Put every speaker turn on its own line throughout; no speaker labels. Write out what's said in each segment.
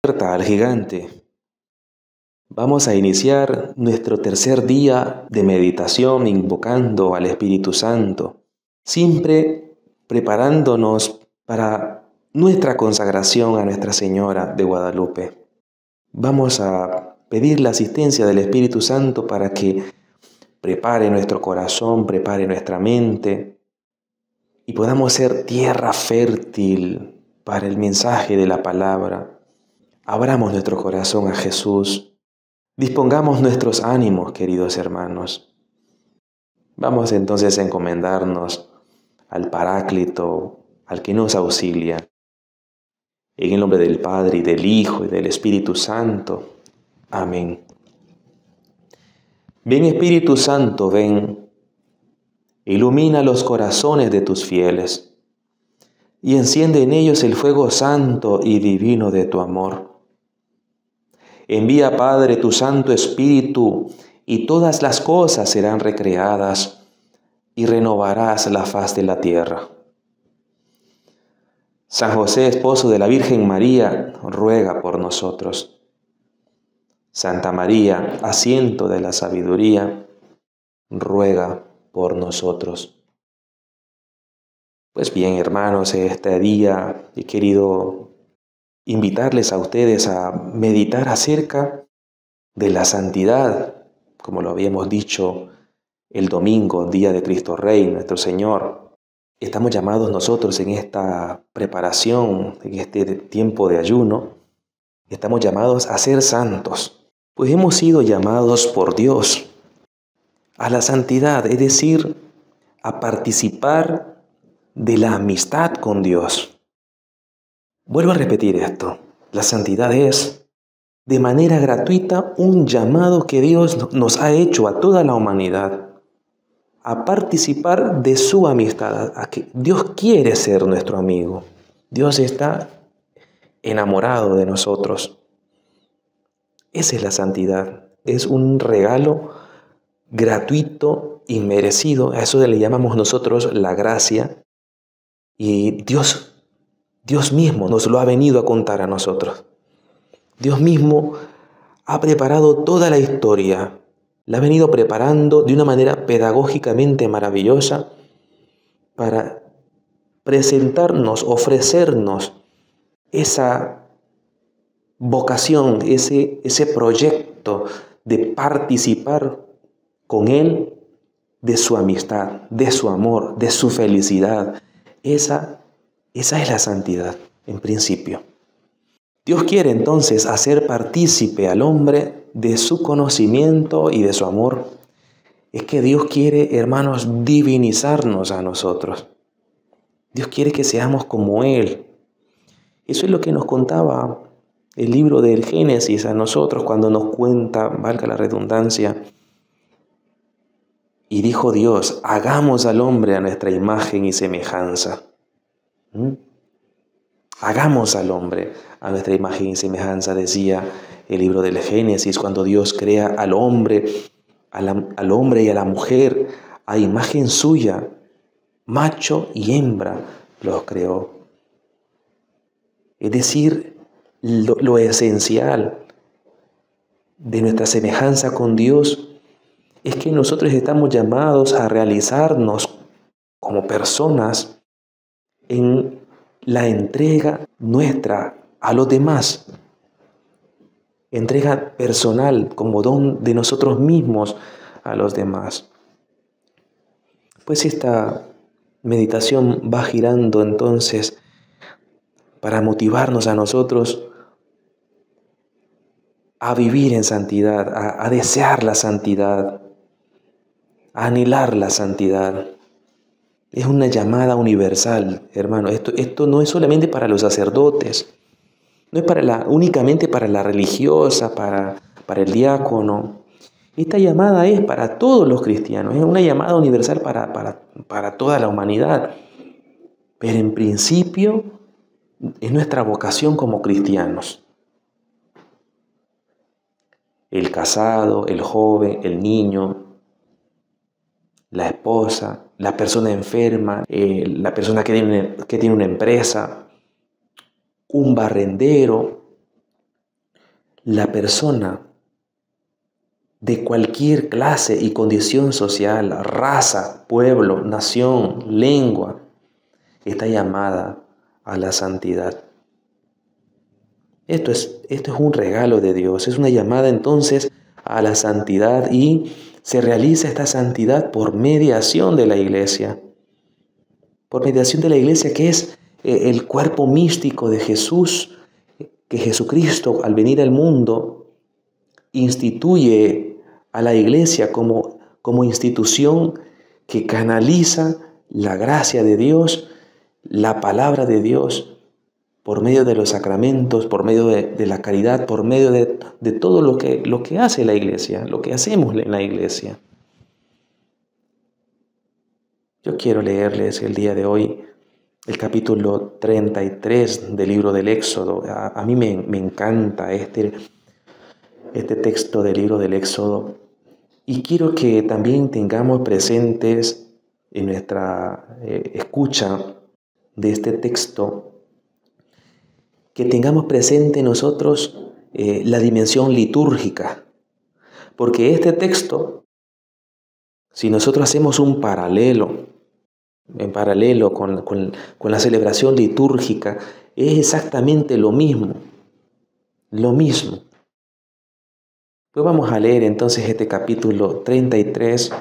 Despierta al gigante. Vamos a iniciar nuestro tercer día de meditación invocando al Espíritu Santo, siempre preparándonos para nuestra consagración a Nuestra Señora de Guadalupe. Vamos a pedir la asistencia del Espíritu Santo para que prepare nuestro corazón, prepare nuestra mente y podamos ser tierra fértil para el mensaje de la palabra. Abramos nuestro corazón a Jesús. Dispongamos nuestros ánimos, queridos hermanos. Vamos entonces a encomendarnos al Paráclito, al que nos auxilia. En el nombre del Padre, y del Hijo, y del Espíritu Santo. Amén. Ven, Espíritu Santo, ven. Ilumina los corazones de tus fieles y enciende en ellos el fuego santo y divino de tu amor. Envía, Padre, tu Santo Espíritu, y todas las cosas serán recreadas, y renovarás la faz de la tierra. San José, esposo de la Virgen María, ruega por nosotros. Santa María, asiento de la sabiduría, ruega por nosotros. Pues bien, hermanos, este día he querido invitarles a ustedes a meditar acerca de la santidad, como lo habíamos dicho el domingo, día de Cristo Rey, nuestro Señor. Estamos llamados nosotros en esta preparación, en este tiempo de ayuno, estamos llamados a ser santos, pues hemos sido llamados por Dios a la santidad, es decir, a participar de la amistad con Dios. Vuelvo a repetir esto, la santidad es, de manera gratuita, un llamado que Dios nos ha hecho a toda la humanidad a participar de su amistad, a que Dios quiere ser nuestro amigo. Dios está enamorado de nosotros. Esa es la santidad, es un regalo gratuito y merecido, a eso le llamamos nosotros la gracia, y Dios mismo nos lo ha venido a contar a nosotros. Dios mismo ha preparado toda la historia, la ha venido preparando de una manera pedagógicamente maravillosa para presentarnos, ofrecernos esa vocación, ese proyecto de participar con Él de su amistad, de su amor, de su felicidad. Esa es la santidad, en principio. Dios quiere entonces hacer partícipe al hombre de su conocimiento y de su amor. Es que Dios quiere, hermanos, divinizarnos a nosotros. Dios quiere que seamos como Él. Eso es lo que nos contaba el libro del Génesis a nosotros cuando nos cuenta, valga la redundancia, y dijo Dios, hagamos al hombre a nuestra imagen y semejanza. Hagamos al hombre a nuestra imagen y semejanza, decía el libro del Génesis, cuando Dios crea al hombre y a la mujer, a imagen suya, macho y hembra los creó. Es decir, lo esencial de nuestra semejanza con Dios es que nosotros estamos llamados a realizarnos como personas en la entrega nuestra a los demás, entrega personal como don de nosotros mismos a los demás. Pues esta meditación va girando entonces para motivarnos a nosotros a vivir en santidad, a desear la santidad, a anhelar la santidad. Es una llamada universal, hermano. Esto no es solamente para los sacerdotes, no es únicamente para la religiosa, para el diácono. Esta llamada es para todos los cristianos, es una llamada universal para toda la humanidad. Pero en principio es nuestra vocación como cristianos. El casado, el joven, el niño, la esposa, la persona enferma, la persona que tiene una empresa, un barrendero, la persona de cualquier clase y condición social, raza, pueblo, nación, lengua, está llamada a la santidad. Esto es un regalo de Dios, es una llamada entonces a la santidad y se realiza esta santidad por mediación de la Iglesia. Por mediación de la Iglesia, que es el cuerpo místico de Jesús, que Jesucristo al venir al mundo instituye a la Iglesia como institución que canaliza la gracia de Dios, la palabra de Dios, por medio de los sacramentos, por medio de la caridad, por medio de todo lo que hace la Iglesia, lo que hacemos en la Iglesia. Yo quiero leerles el día de hoy el capítulo 33 del libro del Éxodo. A mí me encanta este texto del libro del Éxodo y quiero que también tengamos presentes en nuestra escucha de este texto, que tengamos presente nosotros la dimensión litúrgica, porque este texto, si nosotros hacemos un paralelo, en paralelo con la celebración litúrgica, es exactamente lo mismo. Pues vamos a leer entonces este capítulo 33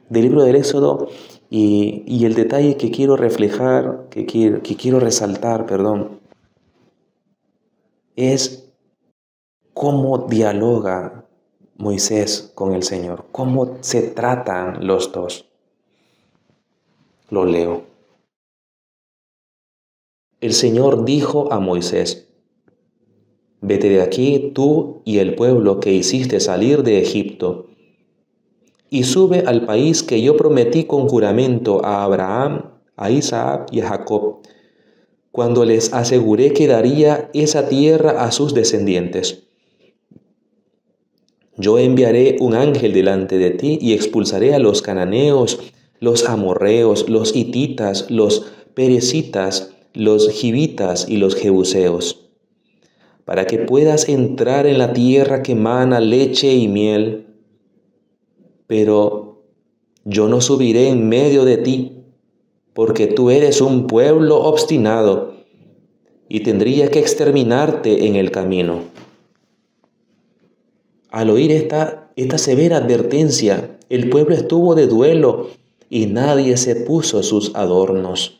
del libro del Éxodo y el detalle que quiero reflejar, que quiero resaltar, es cómo dialoga Moisés con el Señor, cómo se tratan los dos. Lo leo. El Señor dijo a Moisés: «Vete de aquí tú y el pueblo que hiciste salir de Egipto, y sube al país que yo prometí con juramento a Abraham, a Isaac y a Jacob, cuando les aseguré que daría esa tierra a sus descendientes. Yo enviaré un ángel delante de ti y expulsaré a los cananeos, los amorreos, los hititas, los perecitas, los givitas y los jebuseos, para que puedas entrar en la tierra que mana leche y miel. Pero yo no subiré en medio de ti, porque tú eres un pueblo obstinado, y tendría que exterminarte en el camino». Al oír esta severa advertencia, el pueblo estuvo de duelo y nadie se puso sus adornos.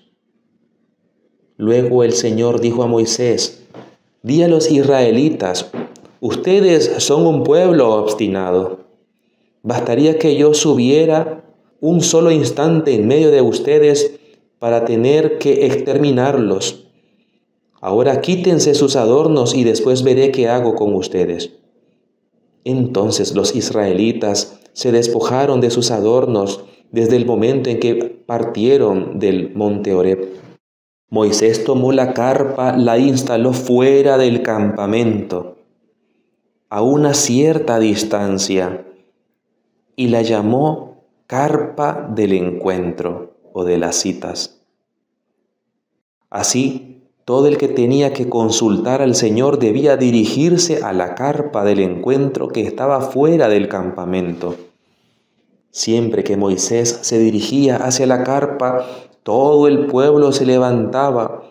Luego el Señor dijo a Moisés: «Di a los israelitas: ustedes son un pueblo obstinado. Bastaría que yo subiera un solo instante en medio de ustedes para tener que exterminarlos. Ahora quítense sus adornos y después veré qué hago con ustedes». Entonces los israelitas se despojaron de sus adornos desde el momento en que partieron del monte Horeb. Moisés tomó la carpa, la instaló fuera del campamento, a una cierta distancia, y la llamó carpa del encuentro o de las citas. Así, todo el que tenía que consultar al Señor debía dirigirse a la carpa del encuentro que estaba fuera del campamento. Siempre que Moisés se dirigía hacia la carpa, todo el pueblo se levantaba,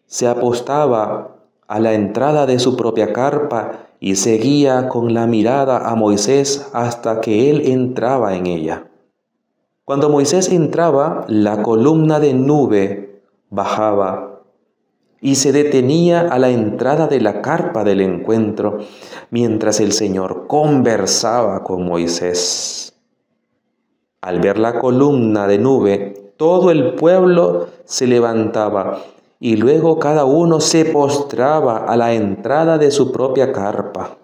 se apostaba a la entrada de su propia carpa y seguía con la mirada a Moisés hasta que él entraba en ella. Cuando Moisés entraba, la columna de nube bajaba y se detenía a la entrada de la carpa del encuentro, mientras el Señor conversaba con Moisés. Al ver la columna de nube, todo el pueblo se levantaba y luego cada uno se postraba a la entrada de su propia carpa.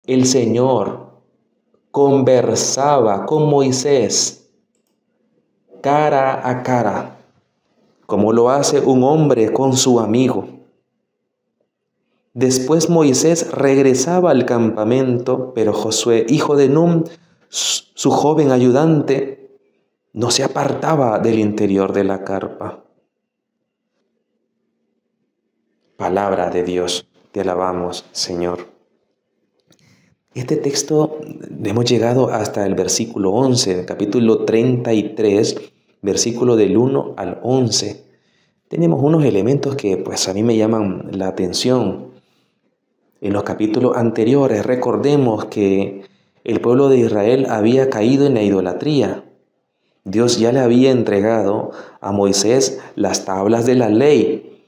El Señor conversaba con Moisés cara a cara, como lo hace un hombre con su amigo. Después Moisés regresaba al campamento, pero Josué, hijo de Nun, su joven ayudante, no se apartaba del interior de la carpa. Palabra de Dios, te alabamos, Señor. Este texto hemos llegado hasta el versículo 11, del capítulo 33, versículo del 1 al 11. Tenemos unos elementos que pues a mí me llaman la atención. En los capítulos anteriores recordemos que el pueblo de Israel había caído en la idolatría. Dios ya le había entregado a Moisés las tablas de la ley,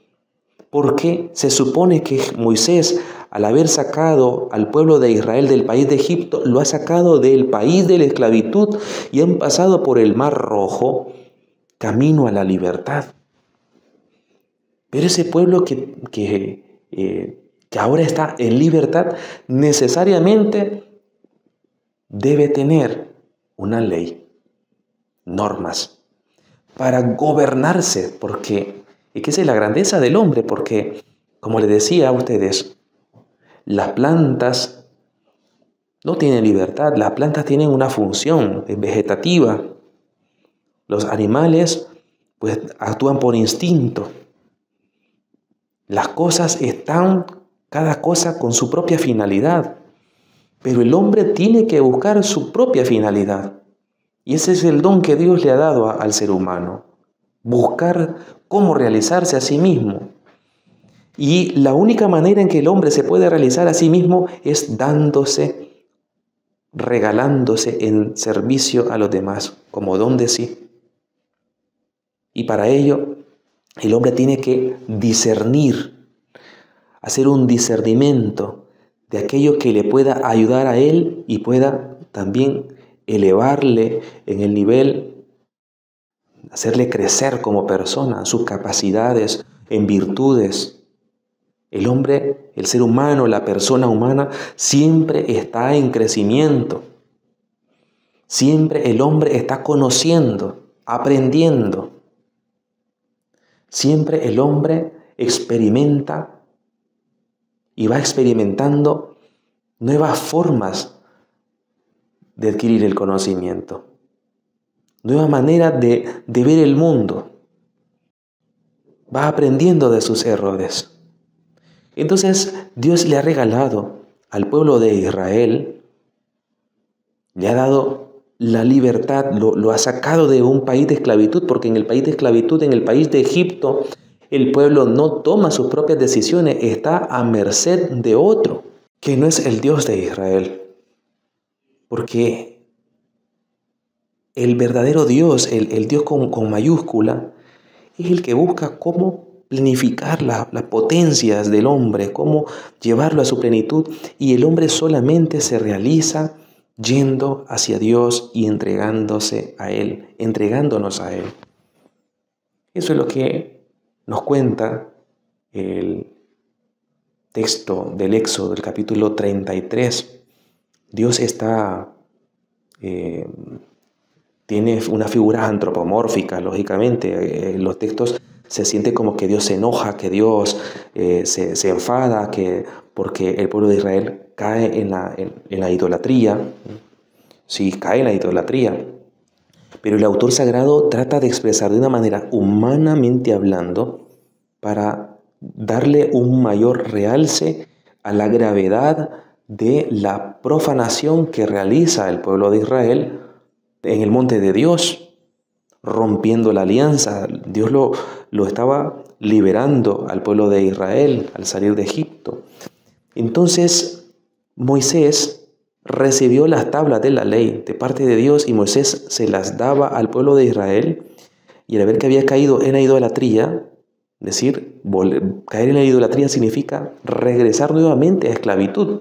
porque se supone que Moisés, al haber sacado al pueblo de Israel del país de Egipto, lo ha sacado del país de la esclavitud y han pasado por el Mar Rojo, camino a la libertad. Pero ese pueblo que ahora está en libertad, necesariamente debe tener una ley, normas, para gobernarse, porque, y que esa es la grandeza del hombre, porque, como les decía a ustedes, las plantas no tienen libertad, las plantas tienen una función vegetativa. Los animales, pues, actúan por instinto. Las cosas están, cada cosa con su propia finalidad, pero el hombre tiene que buscar su propia finalidad. Y ese es el don que Dios le ha dado al ser humano, buscar cómo realizarse a sí mismo. Y la única manera en que el hombre se puede realizar a sí mismo es dándose, regalándose en servicio a los demás, como don de sí. Y para ello, el hombre tiene que discernir, hacer un discernimiento de aquello que le pueda ayudar a él y pueda también elevarle en el nivel, hacerle crecer como persona, sus capacidades, en virtudes. El hombre, el ser humano, la persona humana, siempre está en crecimiento. Siempre el hombre está conociendo, aprendiendo. Siempre el hombre experimenta y va experimentando nuevas formas de adquirir el conocimiento, nuevas maneras de ver el mundo. Va aprendiendo de sus errores. Entonces Dios le ha regalado al pueblo de Israel, le ha dado la libertad, lo ha sacado de un país de esclavitud, porque en el país de esclavitud, en el país de Egipto, el pueblo no toma sus propias decisiones, está a merced de otro, que no es el Dios de Israel. Porque el verdadero Dios, el Dios con mayúscula, es el que busca cómo planificar las potencias del hombre, cómo llevarlo a su plenitud, y el hombre solamente se realiza yendo hacia Dios y entregándose a Él, entregándonos a Él. Eso es lo que nos cuenta el texto del Éxodo, del capítulo 33. Dios tiene una figura antropomórfica, lógicamente. Los textos se siente como que Dios se enoja, que Dios se enfada, porque el pueblo de Israel cae en la idolatría. Sí, cae en la idolatría. Pero el autor sagrado trata de expresar de una manera humanamente hablando para darle un mayor realce a la gravedad de la profanación que realiza el pueblo de Israel en el monte de Dios, rompiendo la alianza. Dios lo estaba liberando al pueblo de Israel al salir de Egipto. Entonces Moisés recibió las tablas de la ley de parte de Dios y Moisés se las daba al pueblo de Israel, y al ver que había caído en la idolatría, decir, caer en la idolatría significa regresar nuevamente a esclavitud,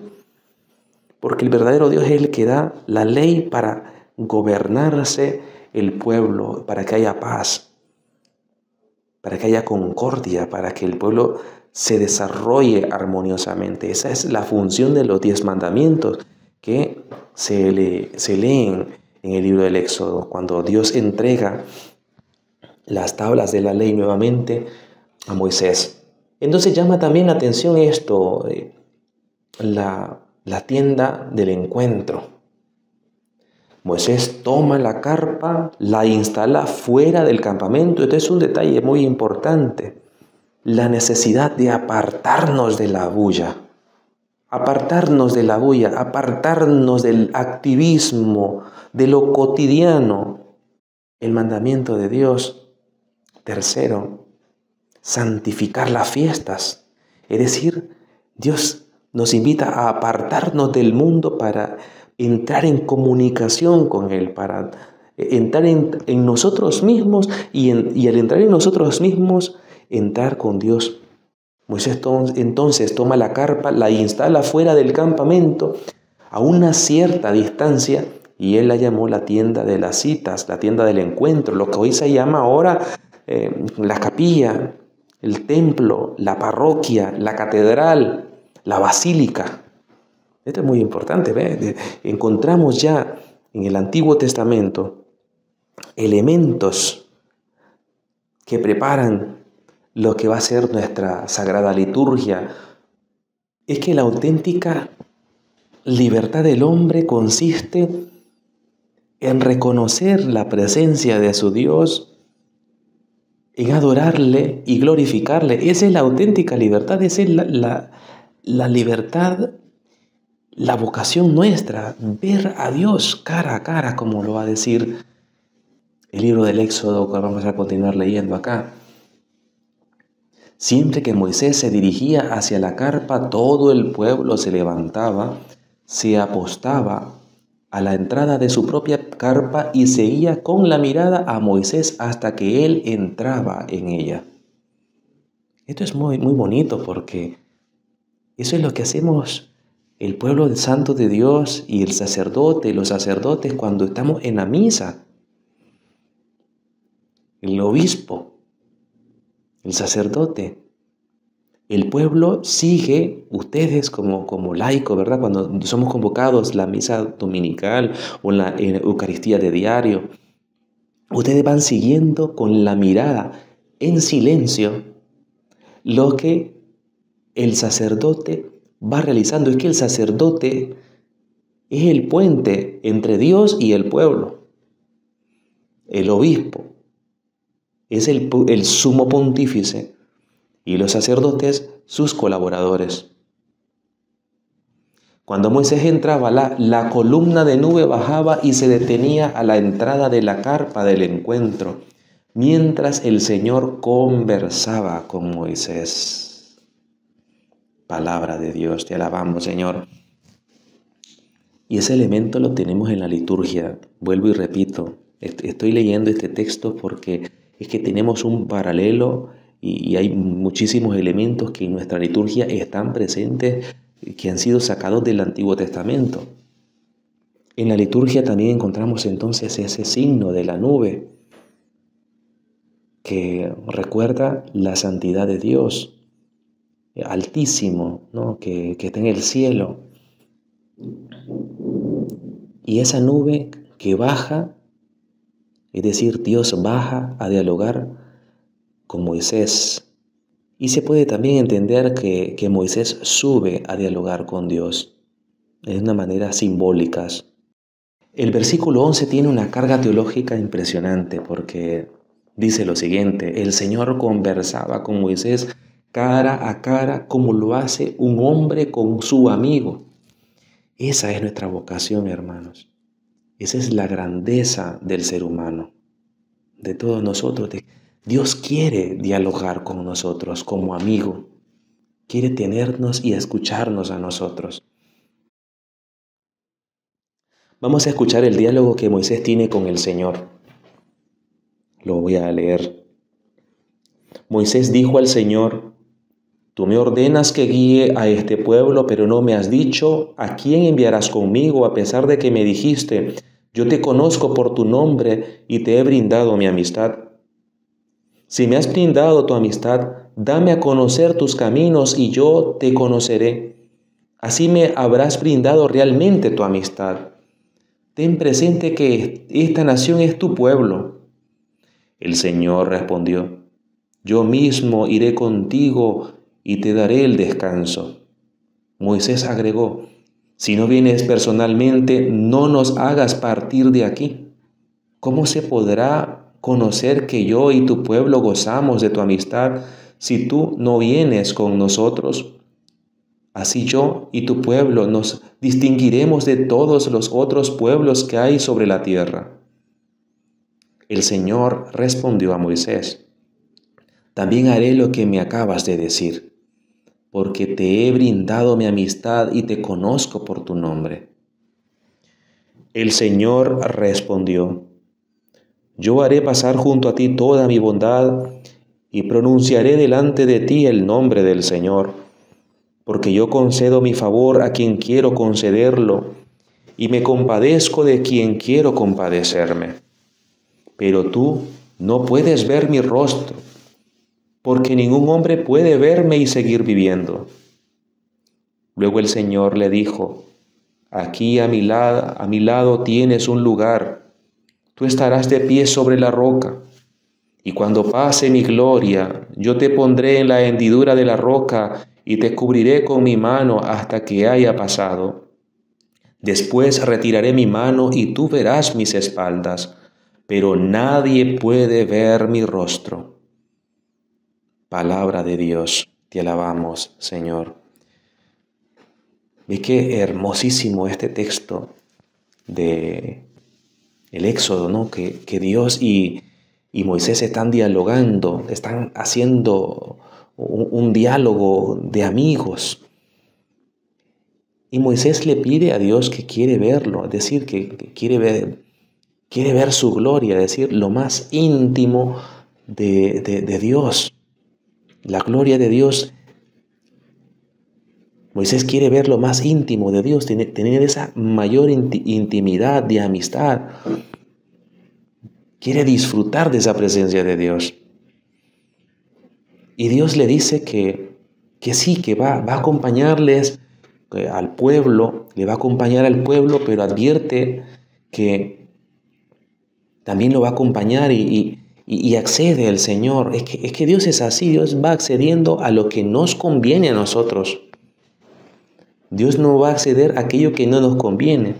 porque el verdadero Dios es el que da la ley para gobernarse el pueblo, para que haya paz, para que haya concordia, para que el pueblo se desarrolle armoniosamente. Esa es la función de los 10 mandamientos que se leen en el libro del Éxodo, cuando Dios entrega las tablas de la ley nuevamente a Moisés. Entonces llama también la atención esto, la tienda del encuentro. Moisés toma la carpa, la instala fuera del campamento. Este es un detalle muy importante. La necesidad de apartarnos de la bulla. apartarnos de la bulla, apartarnos del activismo, de lo cotidiano. El mandamiento de Dios. Tercero, santificar las fiestas. Es decir, Dios nos invita a apartarnos del mundo para entrar en comunicación con Él, para entrar en nosotros mismos y al entrar en nosotros mismos, entrar con Dios. Moisés entonces toma la carpa, la instala fuera del campamento a una cierta distancia y él la llamó la tienda de las citas, la tienda del encuentro, lo que hoy se llama ahora la capilla, el templo, la parroquia, la catedral, la basílica. Esto es muy importante, ¿ves? Encontramos ya en el Antiguo Testamento elementos que preparan lo que va a ser nuestra sagrada liturgia. Es que la auténtica libertad del hombre consiste en reconocer la presencia de su Dios, en adorarle y glorificarle. Esa es la auténtica libertad, esa es la libertad, la vocación nuestra, ver a Dios cara a cara, como lo va a decir el libro del Éxodo que vamos a continuar leyendo acá. Siempre que Moisés se dirigía hacia la carpa, todo el pueblo se levantaba, se apostaba a la entrada de su propia carpa y seguía con la mirada a Moisés hasta que él entraba en ella. Esto es muy, muy bonito porque eso es lo que hacemos el pueblo del Santo de Dios y el sacerdote, los sacerdotes cuando estamos en la misa. El obispo, el sacerdote, el pueblo sigue, ustedes como laicos, ¿verdad? Cuando somos convocados la misa dominical o la Eucaristía de diario, ustedes van siguiendo con la mirada en silencio lo que el sacerdote va realizando. Es que el sacerdote es el puente entre Dios y el pueblo. El obispo es el sumo pontífice y los sacerdotes sus colaboradores. Cuando Moisés entraba, la columna de nube bajaba y se detenía a la entrada de la carpa del encuentro, mientras el Señor conversaba con Moisés. Palabra de Dios, te alabamos, Señor. Y ese elemento lo tenemos en la liturgia. Vuelvo y repito, estoy leyendo este texto porque es que tenemos un paralelo y hay muchísimos elementos que en nuestra liturgia están presentes, que han sido sacados del Antiguo Testamento. En la liturgia también encontramos entonces ese signo de la nube que recuerda la santidad de Dios, altísimo, ¿no? que está en el cielo. Y esa nube que baja, es decir, Dios baja a dialogar con Moisés. Y se puede también entender que Moisés sube a dialogar con Dios de una manera simbólica. El versículo 11 tiene una carga teológica impresionante porque dice lo siguiente: el Señor conversaba con Moisés cara a cara como lo hace un hombre con su amigo. Esa es nuestra vocación, hermanos. Esa es la grandeza del ser humano, de todos nosotros. Dios quiere dialogar con nosotros como amigo. Quiere tenernos y escucharnos a nosotros. Vamos a escuchar el diálogo que Moisés tiene con el Señor. Lo voy a leer. Moisés dijo al Señor: Tú me ordenas que guíe a este pueblo, pero no me has dicho a quién enviarás conmigo, a pesar de que me dijiste: Yo te conozco por tu nombre y te he brindado mi amistad. Si me has brindado tu amistad, dame a conocer tus caminos y yo te conoceré. Así me habrás brindado realmente tu amistad. Ten presente que esta nación es tu pueblo. El Señor respondió: Yo mismo iré contigo y te daré el descanso. Moisés agregó: Si no vienes personalmente, no nos hagas partir de aquí. ¿Cómo se podrá conocer que yo y tu pueblo gozamos de tu amistad si tú no vienes con nosotros? Así yo y tu pueblo nos distinguiremos de todos los otros pueblos que hay sobre la tierra. El Señor respondió a Moisés: También haré lo que me acabas de decir, porque te he brindado mi amistad y te conozco por tu nombre. El Señor respondió: Yo haré pasar junto a ti toda mi bondad y pronunciaré delante de ti el nombre del Señor, porque yo concedo mi favor a quien quiero concederlo y me compadezco de quien quiero compadecerme. Pero tú no puedes ver mi rostro, porque ningún hombre puede verme y seguir viviendo. Luego el Señor le dijo: Aquí a mi lado tienes un lugar. Tú estarás de pie sobre la roca. Y cuando pase mi gloria, yo te pondré en la hendidura de la roca y te cubriré con mi mano hasta que haya pasado. Después retiraré mi mano y tú verás mis espaldas, pero nadie puede ver mi rostro. Palabra de Dios, te alabamos, Señor. Ve qué hermosísimo este texto de el Éxodo, ¿no? Que Dios y Moisés están dialogando, están haciendo un diálogo de amigos. Y Moisés le pide a Dios que quiere verlo, es decir, que quiere ver su gloria, es decir, lo más íntimo de Dios, la gloria de Dios. Moisés quiere ver lo más íntimo de Dios, tener esa mayor intimidad de amistad. Quiere disfrutar de esa presencia de Dios. Y Dios le dice que sí, que va a acompañarles al pueblo, le va a acompañar al pueblo, pero advierte que también lo va a acompañar y accede al Señor. Es que Dios es así, Dios va accediendo a lo que nos conviene a nosotros. Dios no va a acceder a aquello que no nos conviene.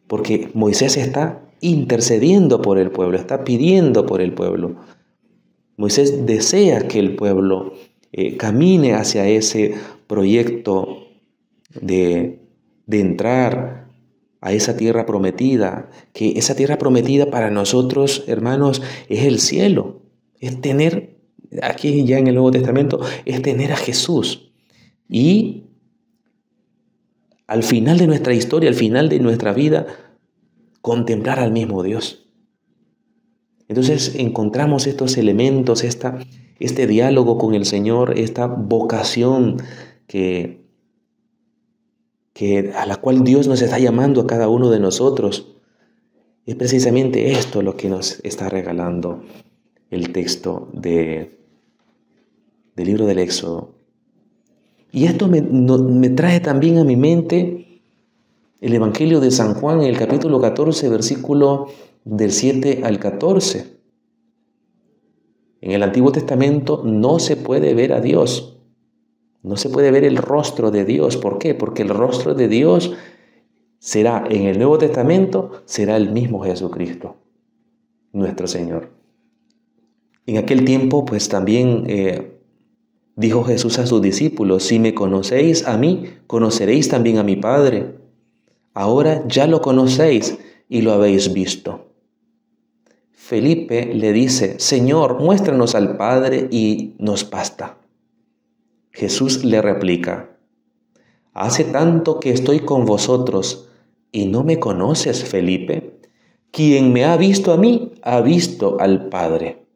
Porque Moisés está intercediendo por el pueblo, está pidiendo por el pueblo. Moisés desea que el pueblo camine hacia ese proyecto de entrar a esa tierra prometida, que esa tierra prometida para nosotros, hermanos, es el cielo, es tener, aquí ya en el Nuevo Testamento, es tener a Jesús. Y al final de nuestra historia, al final de nuestra vida, contemplar al mismo Dios. Entonces encontramos estos elementos, este diálogo con el Señor, esta vocación a la cual Dios nos está llamando a cada uno de nosotros. Es precisamente esto lo que nos está regalando el texto del libro del Éxodo. Y esto me trae también a mi mente el Evangelio de San Juan, en el capítulo 14, versículo del 7 al 14. En el Antiguo Testamento no se puede ver a Dios. No se puede ver el rostro de Dios. ¿Por qué? Porque el rostro de Dios será, en el Nuevo Testamento, será el mismo Jesucristo, nuestro Señor. En aquel tiempo, pues también dijo Jesús a sus discípulos: si me conocéis a mí, conoceréis también a mi Padre. Ahora ya lo conocéis y lo habéis visto. Felipe le dice: Señor, muéstranos al Padre y nos basta. Jesús le replica: ¿hace tanto que estoy con vosotros y no me conoces, Felipe? Quien me ha visto a mí, ha visto al Padre.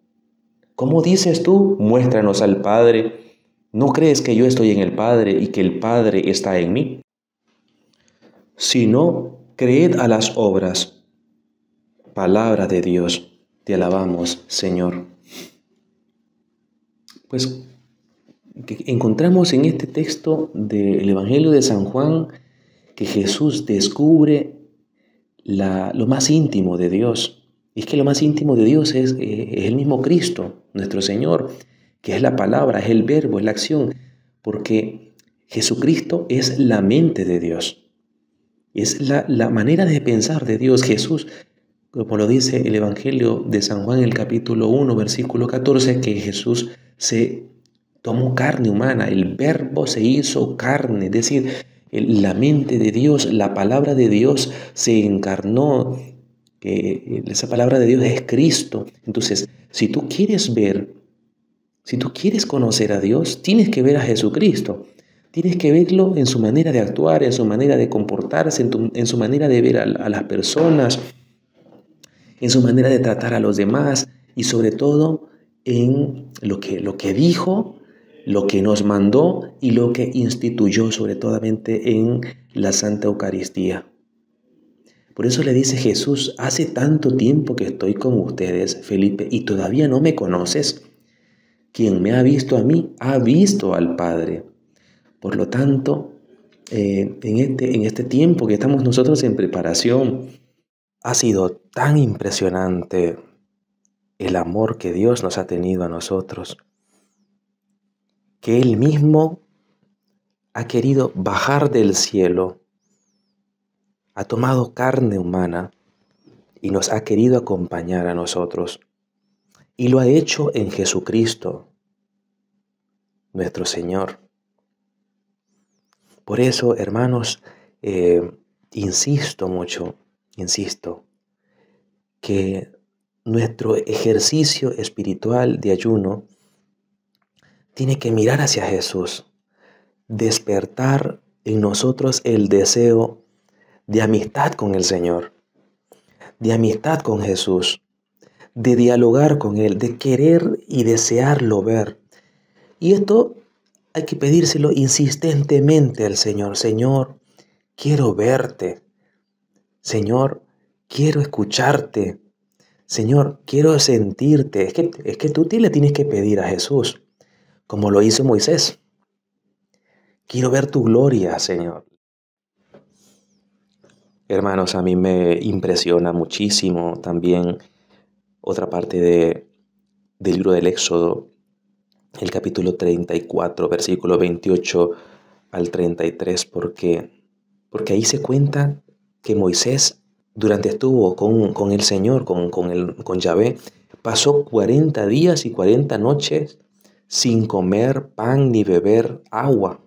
¿Cómo dices tú, muéstranos al Padre? ¿No crees que yo estoy en el Padre y que el Padre está en mí? Si no, creed a las obras. Palabra de Dios, te alabamos, Señor. Pues encontramos en este texto del Evangelio de San Juan que Jesús descubre lo más íntimo de Dios. Y es que lo más íntimo de Dios es el mismo Cristo, nuestro Señor, que es la palabra, es el verbo, es la acción, porque Jesucristo es la mente de Dios, es la manera de pensar de Dios. Jesús, como lo dice el Evangelio de San Juan, el capítulo 1, versículo 14, que Jesús se tomó carne humana, el Verbo se hizo carne, es decir, la mente de Dios, la palabra de Dios se encarnó, esa palabra de Dios es Cristo. Entonces, si tú quieres ver, si tú quieres conocer a Dios, tienes que ver a Jesucristo. Tienes que verlo en su manera de actuar, en su manera de comportarse, en su manera de ver a las personas, en su manera de tratar a los demás y sobre todo en lo que dijo, lo que nos mandó y lo que instituyó sobre todo en la Santa Eucaristía. Por eso le dice Jesús: hace tanto tiempo que estoy con ustedes, Felipe, y todavía no me conoces. Quien me ha visto a mí, ha visto al Padre. Por lo tanto, en este tiempo que estamos nosotros en preparación, ha sido tan impresionante el amor que Dios nos ha tenido a nosotros, que Él mismo ha querido bajar del cielo, ha tomado carne humana y nos ha querido acompañar a nosotros. Y lo ha hecho en Jesucristo, nuestro Señor. Por eso, hermanos, insisto mucho, que nuestro ejercicio espiritual de ayuno tiene que mirar hacia Jesús, despertar en nosotros el deseo de amistad con el Señor, de amistad con Jesús, de dialogar con Él, de querer y desearlo ver. Y esto hay que pedírselo insistentemente al Señor. Señor, quiero verte. Señor, quiero escucharte. Señor, quiero sentirte. Es que tú le tienes que pedir a Jesús, como lo hizo Moisés. Quiero ver tu gloria, Señor. Hermanos, a mí me impresiona muchísimo también otra parte del libro del Éxodo, el capítulo 34, versículo 28 al 33, porque ahí se cuenta que Moisés, durante estuvo con el Señor, con Yahvé, pasó 40 días y 40 noches sin comer pan ni beber agua.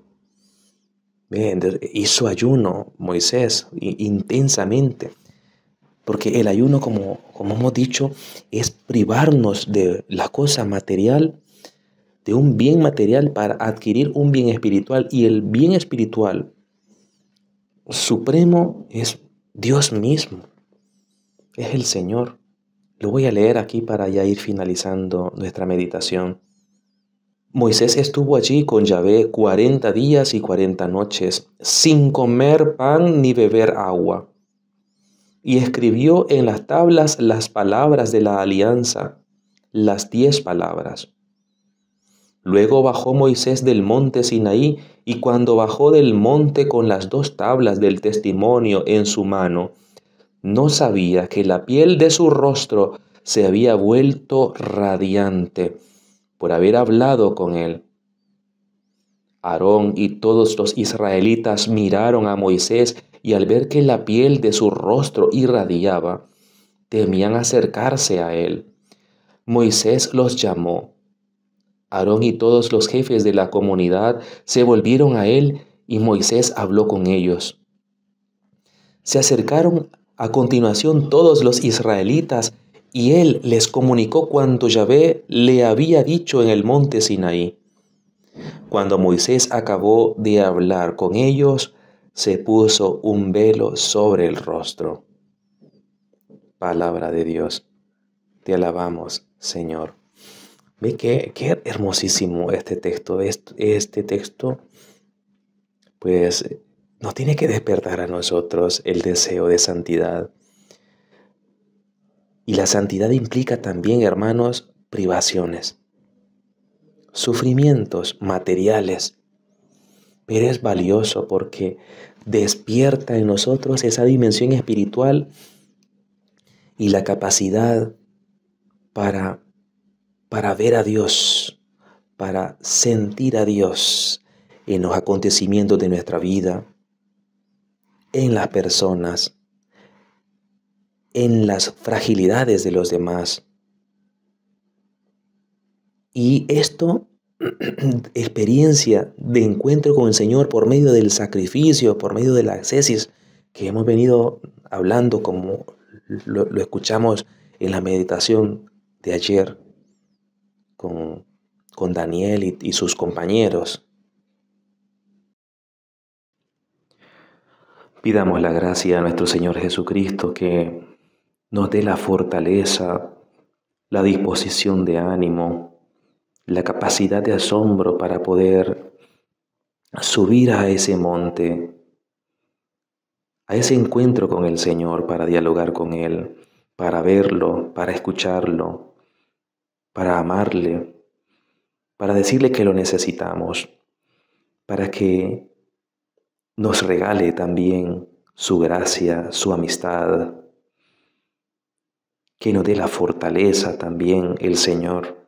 Hizo ayuno Moisés intensamente, porque el ayuno, como hemos dicho, es privarnos de la cosa material, de un bien material para adquirir un bien espiritual, y el bien espiritual supremo es Dios mismo, es el Señor. Lo voy a leer aquí para ya ir finalizando nuestra meditación. Moisés estuvo allí con Yahvé 40 días y 40 noches, sin comer pan ni beber agua, y escribió en las tablas las palabras de la alianza, las 10 palabras. Luego bajó Moisés del monte Sinaí, y cuando bajó del monte con las 2 tablas del testimonio en su mano, no sabía que la piel de su rostro se había vuelto radiante por haber hablado con él. Aarón y todos los israelitas miraron a Moisés, y al ver que la piel de su rostro irradiaba, temían acercarse a él. Moisés los llamó. Aarón y todos los jefes de la comunidad se volvieron a él, y Moisés habló con ellos. Se acercaron a continuación todos los israelitas, y él les comunicó cuanto Yahvé le había dicho en el monte Sinaí. Cuando Moisés acabó de hablar con ellos, se puso un velo sobre el rostro. Palabra de Dios. Te alabamos, Señor. Ve qué hermosísimo este texto. Este texto, pues, nos tiene que despertar a nosotros el deseo de santidad. Y la santidad implica también, hermanos, privaciones, sufrimientos materiales. Pero es valioso porque despierta en nosotros esa dimensión espiritual y la capacidad para ver a Dios, para sentir a Dios en los acontecimientos de nuestra vida, en las personas, en las fragilidades de los demás. Y esto experiencia de encuentro con el Señor por medio del sacrificio, por medio de la ascesis que hemos venido hablando, como lo escuchamos en la meditación de ayer con, con Daniel y sus compañeros. Pidamos la gracia a nuestro Señor Jesucristo que nos dé la fortaleza, la disposición de ánimo, la capacidad de asombro para poder subir a ese monte, a ese encuentro con el Señor, para dialogar con Él, para verlo, para escucharlo, para amarle, para decirle que lo necesitamos, para que nos regale también su gracia, su amistad, que nos dé la fortaleza también el Señor,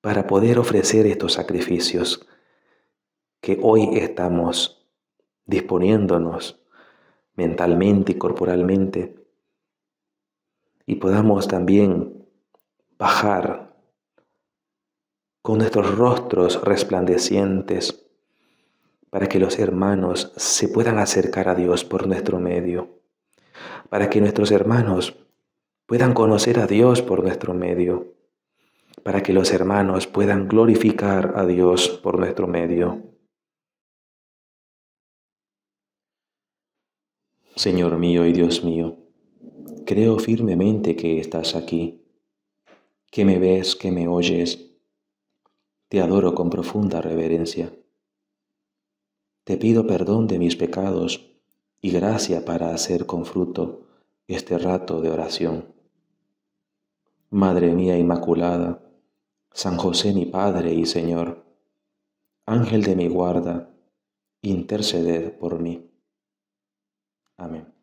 para poder ofrecer estos sacrificios que hoy estamos disponiéndonos mentalmente y corporalmente, y podamos también bajar con nuestros rostros resplandecientes para que los hermanos se puedan acercar a Dios por nuestro medio, para que nuestros hermanos puedan conocer a Dios por nuestro medio, para que los hermanos puedan glorificar a Dios por nuestro medio. Señor mío y Dios mío, creo firmemente que estás aquí, que me ves, que me oyes. Te adoro con profunda reverencia. Te pido perdón de mis pecados y gracia para hacer con fruto este rato de oración. Madre mía Inmaculada, San José mi Padre y Señor, Ángel de mi guarda, interceded por mí. Amén.